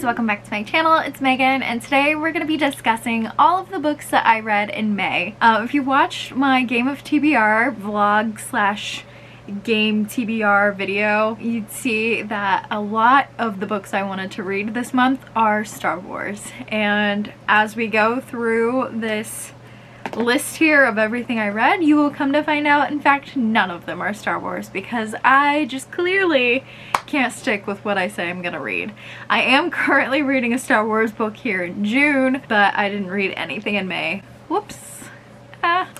welcome back to my channel. It's Megan, and today we're going to be discussing all of the books that I read in May. If you watched my Game of TBR vlog slash game TBR video, you'd see that a lot of the books I wanted to read this month are Star Wars. And as we go through this list here of everything I read, you will come to find out, in fact, none of them are Star Wars because I just clearly can't stick with what I say I'm gonna read. I am currently reading a Star Wars book here in June, but I didn't read anything in May. Whoops.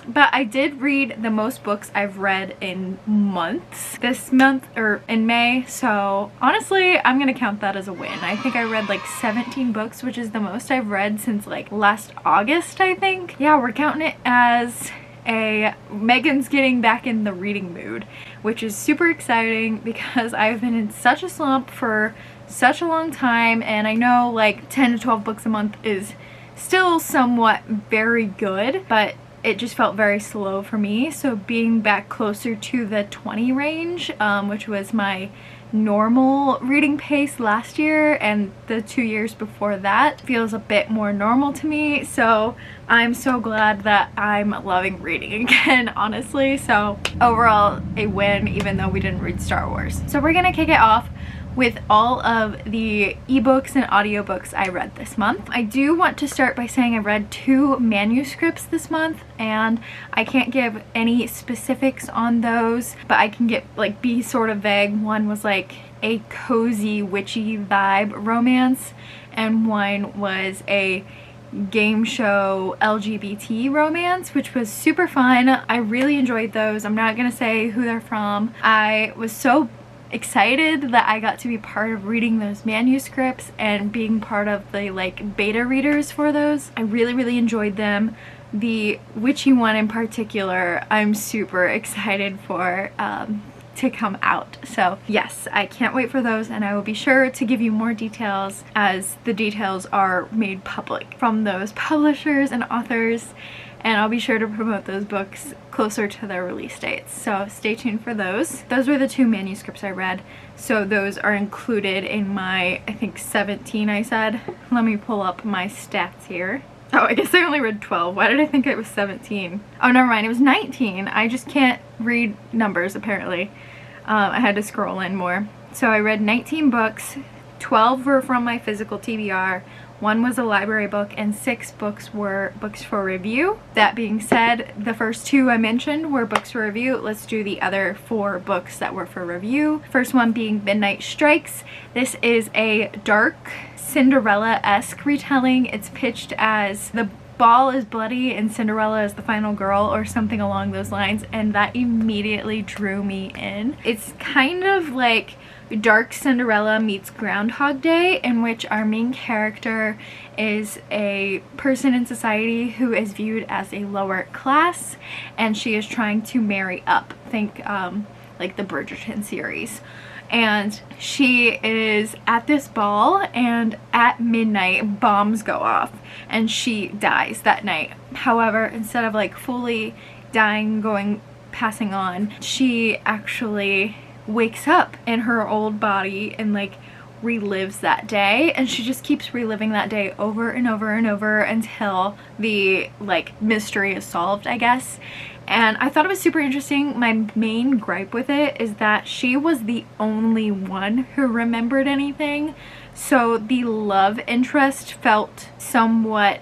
But I did read the most books I've read in months this month, or in May, so honestly I'm gonna count that as a win. I think I read like 17 books, which is the most I've read since like last August, I think. Yeah, we're counting it as a Megan's getting back in the reading mood, which is super exciting because I've been in such a slump for such a long time, and I know like 10 to 12 books a month is still somewhat very good, but it just felt very slow for me. So being back closer to the 20 range, which was my normal reading pace last year and the 2 years before that, feels a bit more normal to me. So I'm so glad that I'm loving reading again, honestly. So overall a win, even though we didn't read Star Wars. So we're gonna kick it off with all of the ebooks and audiobooks I read this month. I do want to start by saying I read 2 manuscripts this month, and I can't give any specifics on those, but I can be sort of vague. One was like a cozy witchy vibe romance, and one was a game show LGBT romance, which was super fun. I really enjoyed those. I'm not gonna say who they're from. I was so excited that I got to be part of reading those manuscripts and being part of the like beta readers for those. I really enjoyed them. The witchy one in particular, I'm super excited for to come out. So yes, I can't wait for those, and I will be sure to give you more details as the details are made public from those publishers and authors, and I'll be sure to promote those books closer to their release dates. So stay tuned for those. Those were the 2 manuscripts I read. So those are included in my, I think 17 I said. Let me pull up my stats here. Oh, I guess I only read 12. Why did I think it was 17? Oh, never mind. It was 19. I just can't read numbers, apparently. I had to scroll in more. So I read 19 books. 12 were from my physical TBR. 1 was a library book, and 6 books were books for review. That being said, the first 2 I mentioned were books for review. Let's do the other 4 books that were for review. First one being Midnight Strikes. This is a dark Cinderella-esque retelling. It's pitched as the ball is bloody and Cinderella is the final girl, or something along those lines, and that immediately drew me in. It's kind of like Dark Cinderella meets Groundhog Day, in which our main character is a person in society who is viewed as a lower class, and she is trying to marry up. Think like the Bridgerton series. And she is at this ball, and at midnight bombs go off and she dies that night. However, instead of like fully dying, passing on, she actually wakes up in her old body and like relives that day, and she just keeps reliving that day over and over and over until the like mystery is solved, I guess. And I thought it was super interesting. My main gripe with it is that she was the only one who remembered anything, so the love interest felt somewhat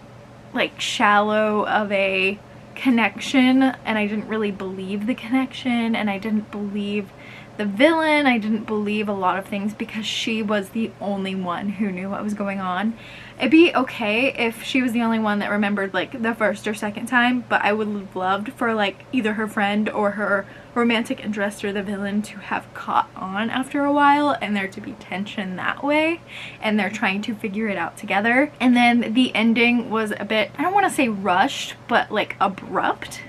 like shallow of a connection, and I didn't really believe the connection, and I didn't believe the villain. I didn't believe a lot of things because she was the only one who knew what was going on. It'd be okay if she was the only one that remembered like the first or second time, but I would have loved for like either her friend or her romantic interest or the villain to have caught on after a while, and there to be tension that way, and they're trying to figure it out together. And then the ending was a bit, I don't want to say rushed, but like abrupt,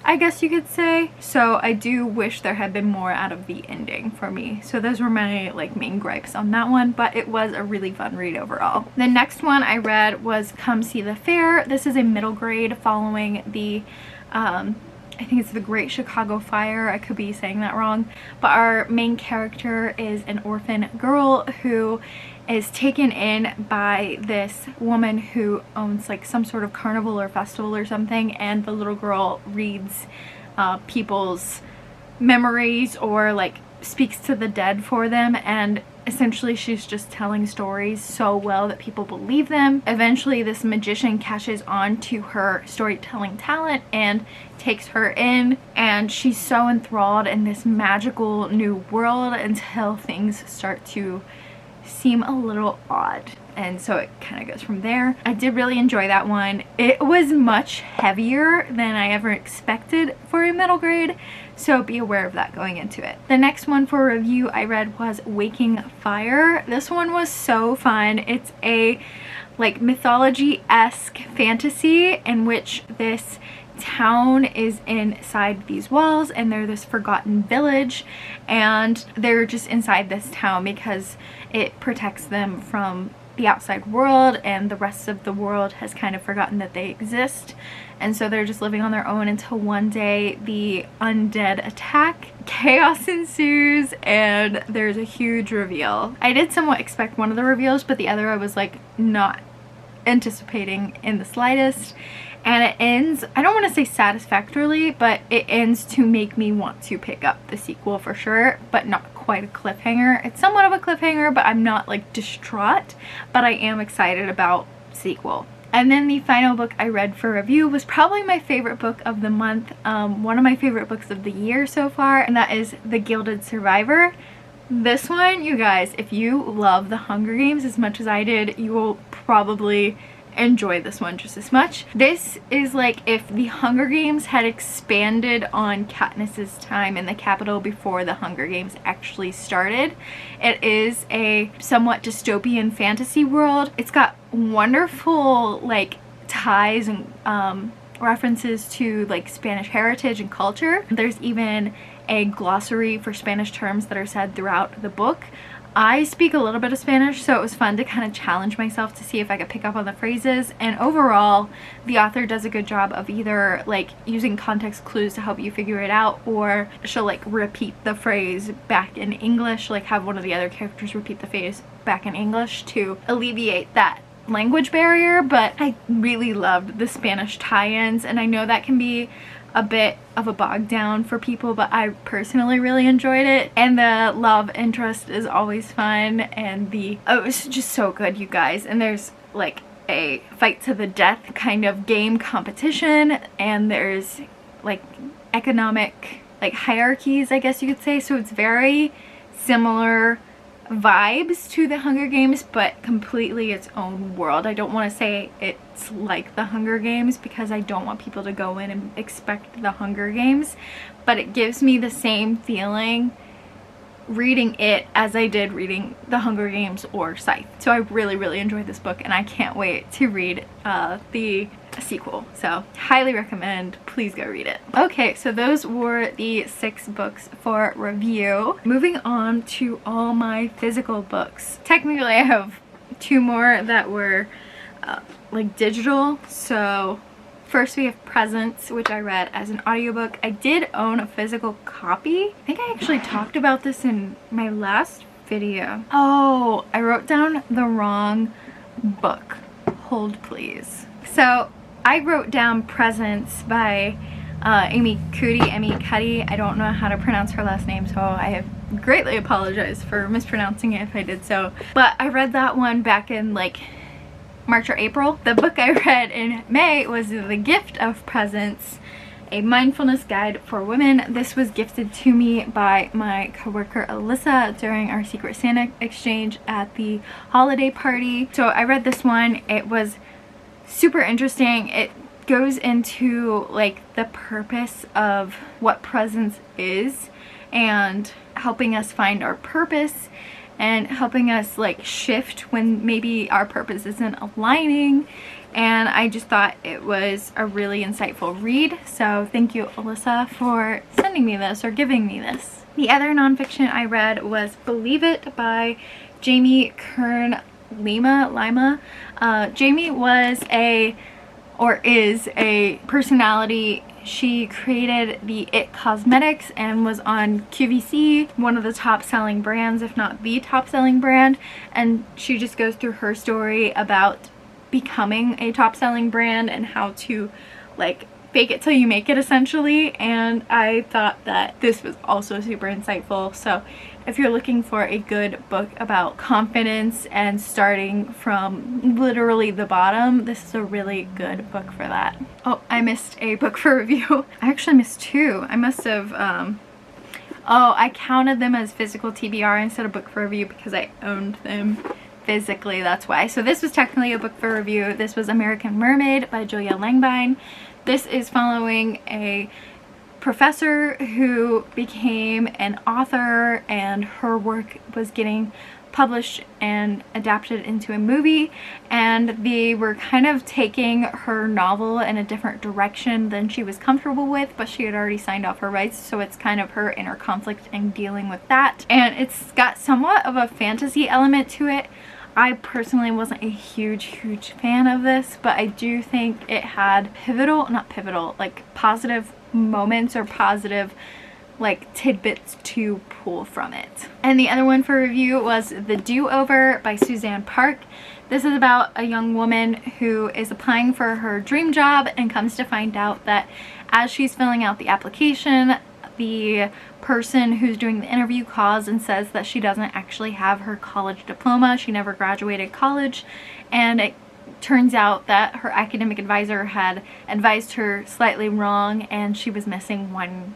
I guess you could say. So I do wish there had been more out of the ending for me. So those were my like main gripes on that one, but it was a really fun read overall. The next one I read was Come See the Fair. This is a middle grade following the I think it's the Great Chicago Fire. I could be saying that wrong. But our main character is an orphan girl who is taken in by this woman who owns like some sort of carnival or festival or something, and the little girl reads people's memories or like speaks to the dead for them, and essentially she's just telling stories so well that people believe them. Eventually this magician catches on to her storytelling talent and takes her in, and she's so enthralled in this magical new world until things start to seem a little odd, and so it kind of goes from there. I did really enjoy that one. It was much heavier than I ever expected for a middle grade, so be aware of that going into it. The next one for review I read was Waking Fire. This one was so fun. It's a like mythology-esque fantasy in which this town is inside these walls, and they're this forgotten village, and they're just inside this town because it protects them from the outside world, and the rest of the world has kind of forgotten that they exist, and so they're just living on their own until one day the undead attack, chaos ensues, and there's a huge reveal. I did somewhat expect one of the reveals, but the other I was like not anticipating in the slightest. And it ends, I don't want to say satisfactorily, but it ends to make me want to pick up the sequel for sure, but not quite a cliffhanger. It's somewhat of a cliffhanger, but I'm not like distraught, but I am excited about sequel. And then the final book I read for review was probably my favorite book of the month, one of my favorite books of the year so far, and that is The Gilded Survivor. This one, you guys, if you love The Hunger Games as much as I did, you will probably enjoy this one just as much. This is like if the Hunger Games had expanded on Katniss's time in the capital before the Hunger Games actually started. It is a somewhat dystopian fantasy world. It's got wonderful like ties and references to like Spanish heritage and culture. There's even a glossary for Spanish terms that are said throughout the book. I speak a little bit of Spanish, so it was fun to kind of challenge myself to see if I could pick up on the phrases, and overall the author does a good job of either like using context clues to help you figure it out, or she'll like repeat the phrase back in English, like have one of the other characters repeat the phrase back in English to alleviate that language barrier. But I really loved the Spanish tie-ins, and I know that can be a bit of a bog down for people, but I personally really enjoyed it, and the love interest is always fun, and it was just so good, you guys. And there's like a fight to the death kind of game competition, and there's like economic like hierarchies, I guess you could say, so it's very similar vibes to the Hunger Games, but completely its own world. I don't want to say it's like the Hunger Games because I don't want people to go in and expect the Hunger Games, but it gives me the same feeling reading it as I did reading the Hunger Games or Scythe. So I really enjoyed this book, and I can't wait to read the sequel. So highly recommend, please go read it. Okay, so those were the 6 books for review. Moving on to all my physical books. Technically I have 2 more that were like digital. So first we have Presents, which I read as an audiobook. I did own a physical copy. I think I actually talked about this in my last video. Oh, I wrote down the wrong book. Hold please. So I wrote down Presents by Amy Cuddy. I don't know how to pronounce her last name, so I have greatly apologized for mispronouncing it if I did so. But I read that one back in like March or April. The book I read in May was The Gift of Presents, a mindfulness guide for women. This was gifted to me by my coworker Alyssa during our Secret Santa exchange at the holiday party. So I read this one. It was super interesting. It goes into like the purpose of what presence is and helping us find our purpose and helping us like shift when maybe our purpose isn't aligning. And I just thought it was a really insightful read. So thank you, Alyssa, for sending me this or giving me this. The other nonfiction I read was Believe It by Jamie Kern Lima. Jamie was is a personality She created the It Cosmetics and was on QVC, one of the top selling brands, if not the top selling brand. And she just goes through her story about becoming a top selling brand and how to like fake it till you make it, essentially. And I thought that this was also super insightful. So if you're looking for a good book about confidence and starting from literally the bottom, this is a really good book for that. Oh, I missed a book for review. I actually missed two. I must have oh, I counted them as physical TBR instead of book for review because I owned them physically, that's why. So this was technically a book for review. This was American Mermaid by Julia Langbine. This is following a professor who became an author, and her work was getting published and adapted into a movie, and they were kind of taking her novel in a different direction than she was comfortable with, but she had already signed off her rights, so it's kind of her inner conflict and dealing with that. And it's got somewhat of a fantasy element to it. I personally wasn't a huge fan of this, but I do think it had like positive moments or positive like tidbits to pull from it. And the other one for review was The Do-Over by Suzanne Park. This is about a young woman who is applying for her dream job and comes to find out that as she's filling out the application, the person who's doing the interview calls and says that she doesn't actually have her college diploma. She never graduated college, and it turns out that her academic advisor had advised her slightly wrong, and she was missing one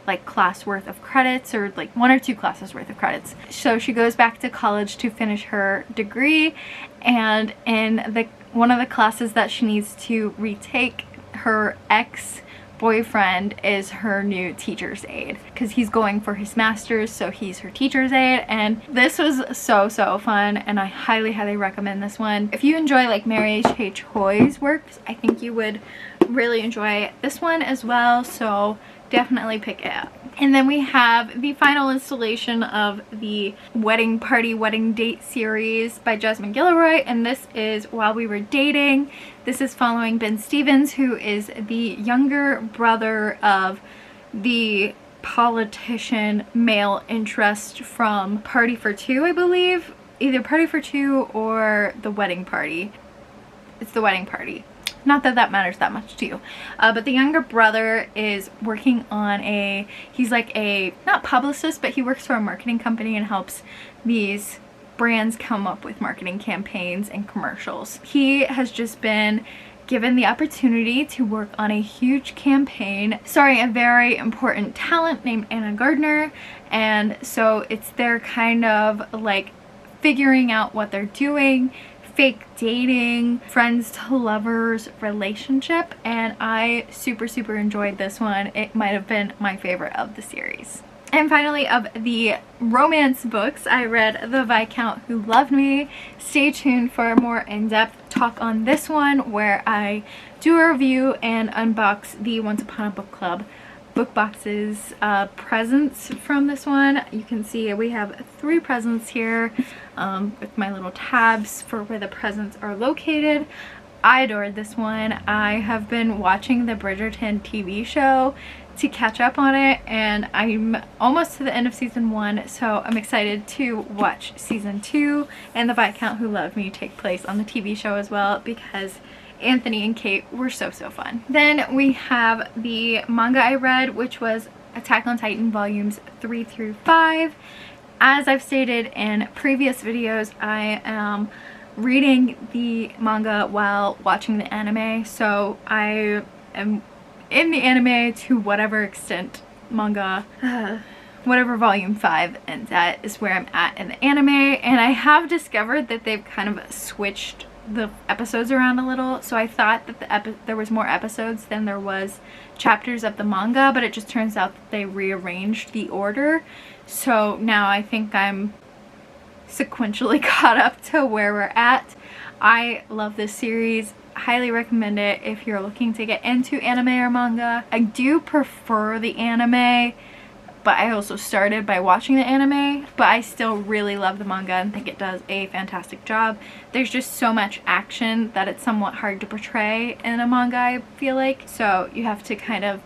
like class worth of credits, or like 1 or 2 classes worth of credits. So she goes back to college to finish her degree, and in one of the classes that she needs to retake, her ex-boyfriend is her new teacher's aide because he's going for his master's, so he's her teacher's aide. And this was so fun, and I highly recommend this one. If you enjoy like Mary Kay Choi's works, I think you would really enjoy this one as well, so definitely pick it up. And then we have the final installation of the Wedding Party Wedding Date series by Jasmine Guillory, and this is While We Were Dating. This is following Ben Stevens, who is the younger brother of the politician male interest from Party for Two, I believe. Either Party for Two or The Wedding Party. It's The Wedding Party. Not that that matters that much to you. But the younger brother is working on he's like not publicist, but he works for a marketing company and helps these brands come up with marketing campaigns and commercials. He has just been given the opportunity to work on a huge campaign starring a very important talent named Anna Gardner, and so it's their kind of like figuring out what they're doing, fake dating, friends to lovers relationship, and I super enjoyed this one. It might have been my favorite of the series. And finally, of the romance books, I read The Viscount Who Loved Me. Stay tuned for a more in-depth talk on this one, where I do a review and unbox the Once Upon a Book Club book boxes presents from this one. You can see we have 3 presents here with my little tabs for where the presents are located. I adored this one. I have been watching the Bridgerton TV show to catch up on it, and I'm almost to the end of season 1, so I'm excited to watch season 2 and The Viscount Who Loved Me take place on the TV show as well, because Anthony and Kate were so fun. Then we have the manga I read, which was Attack on Titan volumes 3 through 5. As I've stated in previous videos, I am reading the manga while watching the anime, so I am in the anime to whatever extent manga, whatever volume 5 ends at is where I'm at in the anime. And I have discovered that they've kind of switched the episodes around a little, so I thought that there was more episodes than there was chapters of the manga, but it just turns out that they rearranged the order, so now I think I'm sequentially caught up to where we're at. I love this series. Highly recommend it if you're looking to get into anime or manga. I do prefer the anime, but I also started by watching the anime, but I still really love the manga and think it does a fantastic job. There's just so much action that it's somewhat hard to portray in a manga, I feel like, so you have to kind of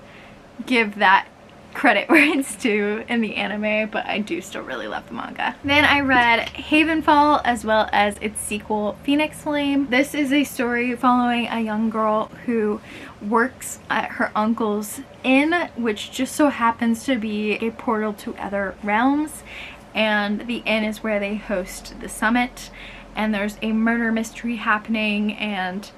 give that credit where it's due in the anime, but I do still really love the manga. Then I read Havenfall as well as its sequel, Phoenix Flame. This is a story following a young girl who works at her uncle's inn, which just so happens to be a portal to other realms, and the inn is where they host the summit, and there's a murder mystery happening, and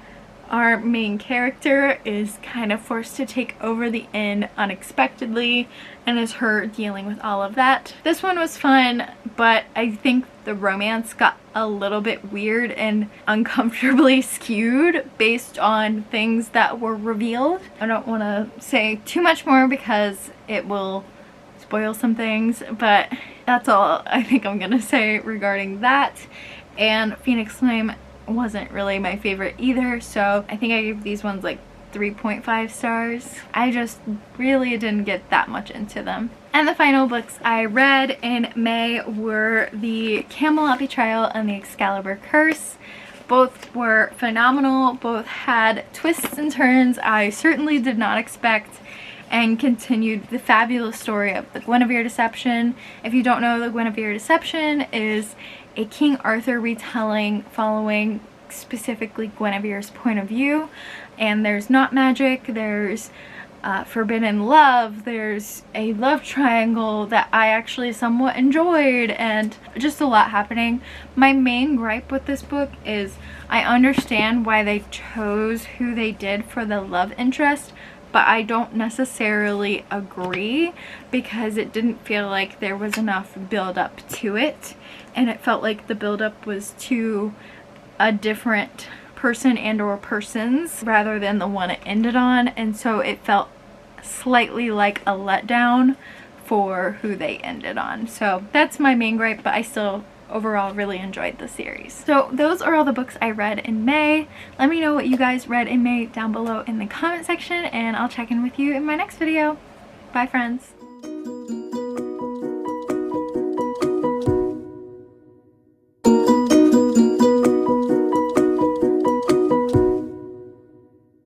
our main character is kind of forced to take over the inn unexpectedly, and is her dealing with all of that. This one was fun, but I think the romance got a little bit weird and uncomfortably skewed based on things that were revealed. I don't want to say too much more because it will spoil some things, but that's all I think I'm gonna say regarding that. And Phoenix Flame wasn't really my favorite either, so I think I gave these ones like 3.5 stars. I just really didn't get that much into them. And the final books I read in May were the Camelot Betrayal and the Excalibur Curse. Both were phenomenal, both had twists and turns I certainly did not expect, and continued the fabulous story of the Guinevere Deception. If you don't know, the Guinevere Deception is a King Arthur retelling following specifically Guinevere's point of view, and there's not magic, there's forbidden love, there's a love triangle that I actually somewhat enjoyed, and just a lot happening. My main gripe with this book is I understand why they chose who they did for the love interest, but I don't necessarily agree because it didn't feel like there was enough build up to it, and it felt like the build up was to a different person and or persons rather than the one it ended on, and so it felt slightly like a letdown for who they ended on. So that's my main gripe, but I still overall really enjoyed the series. So those are all the books I read in May. Let me know what you guys read in May down below in the comment section, and I'll check in with you in my next video. Bye friends.